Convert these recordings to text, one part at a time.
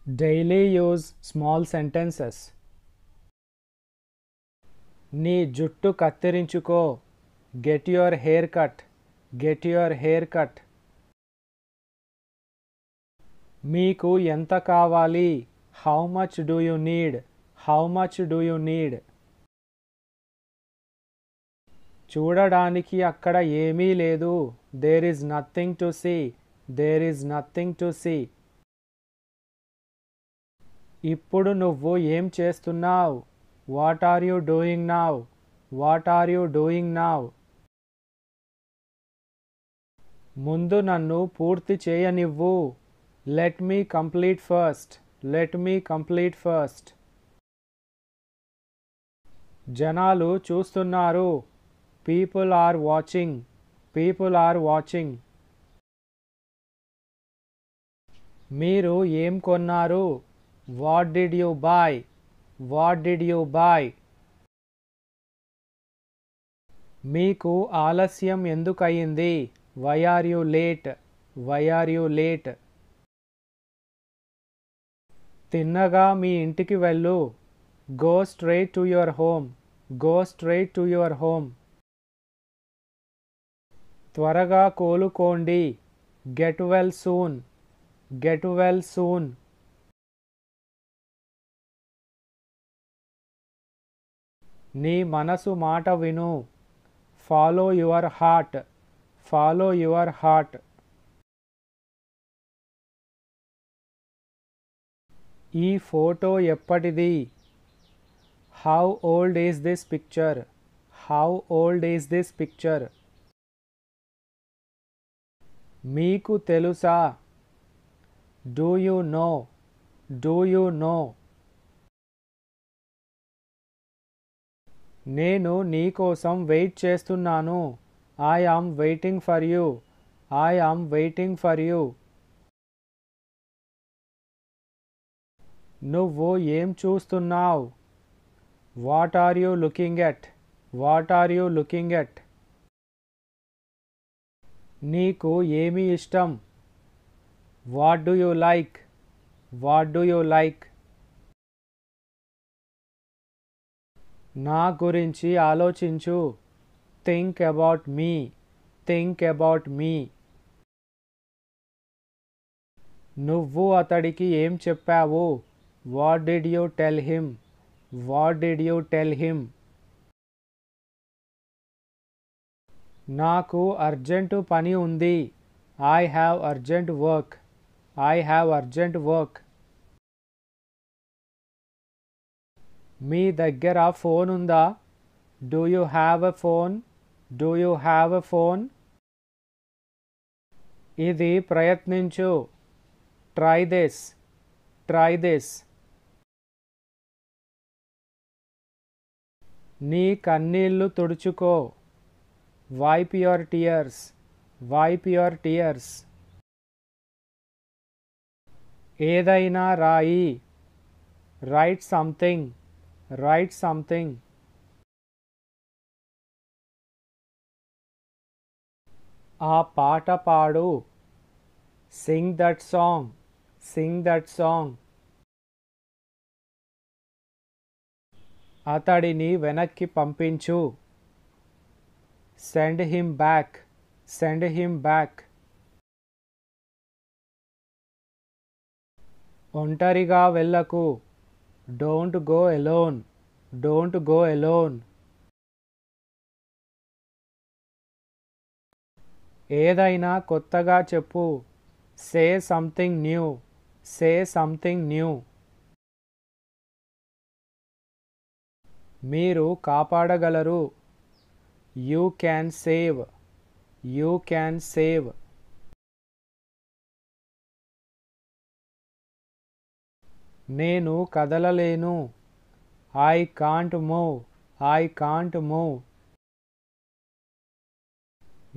Daily use small sentences. నీ జుట్టు కత్తిరించుకో. Get your hair cut. Get your hair cut. మీకు ఎంత కావాలి? How much do you need? How much do you need? చూడడానికి అక్కడ ఏమీ లేదు. There is nothing to see. There is nothing to see. ఇప్పుడు నువ్వు ఏం చేస్తున్నావు? What are you doing now? What are you doing now? ముందు నన్ను పూర్తి చేయనివ్వు. Let me complete first. Let me complete first. జనాలు చూస్తున్నారు. People are watching. People are watching. మీరు ఏం కొన్నారు? What did you buy? What did you buy? మీకు ఆలస్యం ఎందుకయింది? Why are you late? Why are you late? తిన్నగా మీ ఇంటికి వెళ్ళు. Go straight to your home. Go straight to your home. త్వరగా కోలుకోండి. Get well soon. Get well soon. నీ మనసు మాట విను. Follow your heart. Follow your heart. ఈ photo ఎప్పటిది? How old is this picture? How old is this picture? మీకు తెలుసా? Do you know? Do you know? నేను నీ కోసం వెయిట్ చేస్తున్నాను. I am waiting for you. I am waiting for you. నువ్వు ఏం చూస్తున్నావు? What are you looking at? What are you looking at? నీకు ఏమి ఇష్టం? What do you like? What do you like? నా గురించి ఆలోచించు. Think about me. Think about me. నువ్వు అతడికి ఏం చెప్పావు? What did you tell him? What did you tell him? నాకు అర్జెంటు పని ఉంది. I have urgent work. I have urgent work. మీ దగ్గర ఫోన్ ఉందా? Do you have a phone? Do you have a phone? ఇది ప్రయత్నించు. Try this. Try this. నీ కన్నీళ్లు తుడుచుకో. Wipe your tears. Wipe your tears. ఏదైనా రాయి. Write something. Write something. ఆ పాట పాడు. Sing that song. Sing that song. అతడిని వెనక్కి పంపించు. Send him back. Send him back. ఒంటరిగా వెళ్ళకు. Don't go alone. Don't go alone. ఏదైనా కొత్తగా చెప్పు. Say something new. Say something new. మీరు కాపాడగలరు. You can save. You can save. నేను కదలలేను. I can't move. I can't move.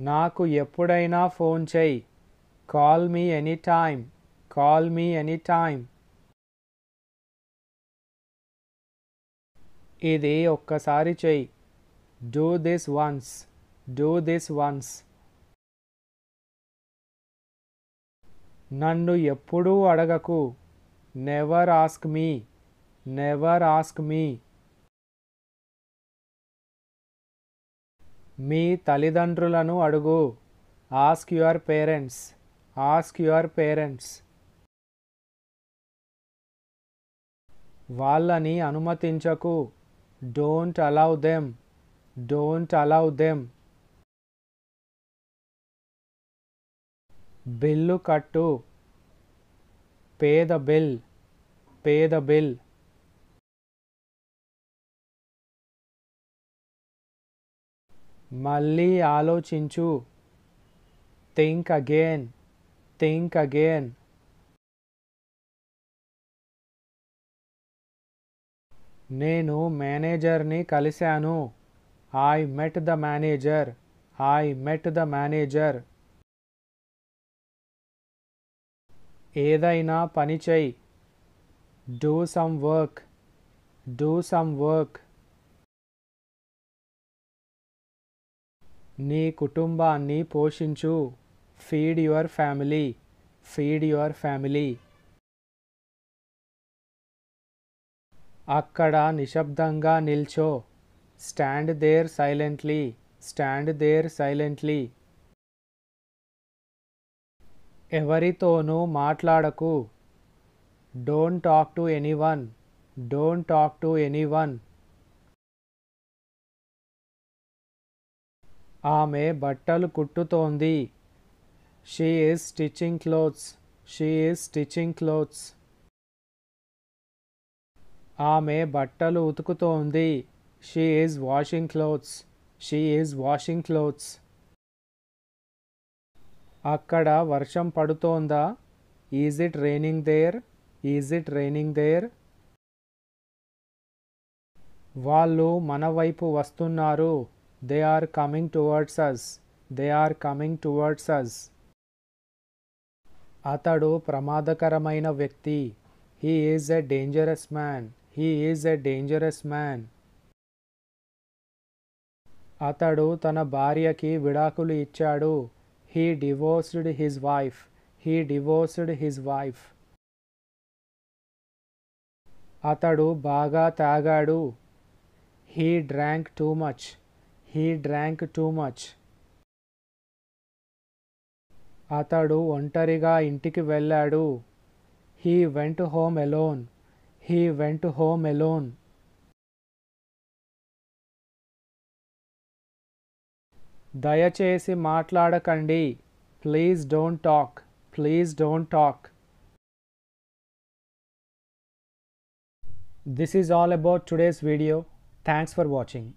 నాకు ఎప్పుడైనా ఫోన్ చెయ్యి. Call me anytime. Call me anytime. ఇది ఒక్కసారి చెయ్యి. Do this once. Do this once. నన్ను ఎప్పుడూ అడగకు. Never ask me, never ask me. మీ తల్లిదండ్రులను అడుగు. Ask your parents, ask your parents. వాళ్ళని అనుమతించకు. Don't allow them, don't allow them. Bill కట్టు. Pay the bill, pay the bill. మళ్ళీ ఆలోచించు. Think again, think again. నేను మేనేజర్ని కలిశాను. I met the manager, I met the manager. ఏదైనా పని చెయ్యి. Do some work, do some work. నీ కుటుంబాన్ని పోషించు. Feed your family, feed your family. అక్కడ నిశ్శబ్దంగా నిల్చో. Stand there silently, stand there silently. ఎవరితోనూ మాట్లాడకు. Don't talk to anyone, don't talk to anyone. ఆమె బట్టలు కుట్టుతోంది. She is stitching clothes, she is stitching clothes. ఆమె బట్టలు ఉతుకుతోంది. She is washing clothes, she is washing clothes. అక్కడ వర్షం పడుతోందా? Is it raining there, is it raining there. వాళ్ళు మన వైపు వస్తున్నారు. They are coming towards us, they are coming towards us. అతడు ప్రమాదకరమైన వ్యక్తి. He is a dangerous man, he is a dangerous man. అతడు తన భార్యకి విడాకులు ఇచ్చాడు. He divorced his wife, he divorced his wife. అతడు బాగా తాగాడు. He drank too much, he drank too much. అతడు ఒంటరిగా ఇంటికి వెళ్ళాడు. He went home alone, he went home alone. దయచేసి మాట్లాడకండి. Please don't talk, please don't talk. This is all about today's video. Thanks for watching.